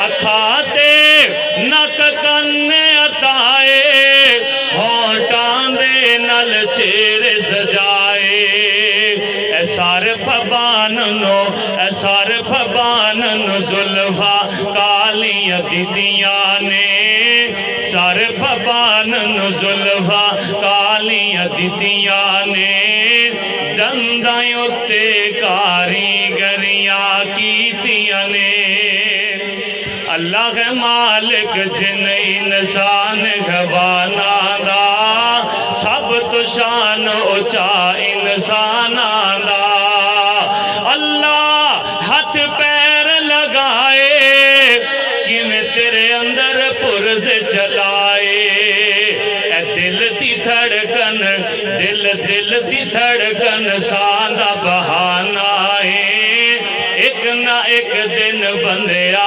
अखाते नक कन्न अताए होंटां दे नल चेहरे सजाए सर फबान नो जुल्फा कालियां दिदियां ने सर फबान नो जुल्फा कालियां दिदियां ने दंदां उत्ते कारीगरियां कीतियां ने अल्लाह मालिक जिन्ने इंसान गवाना दा सब तो शान उचा इंसाना दा अल्लाह हाथ पैर लगाए किवें तेरे अंदर पुरज चलाए दिल दी धड़कन दिल दी धड़कन सांदा बहाना है एक ना एक दिन बंदिया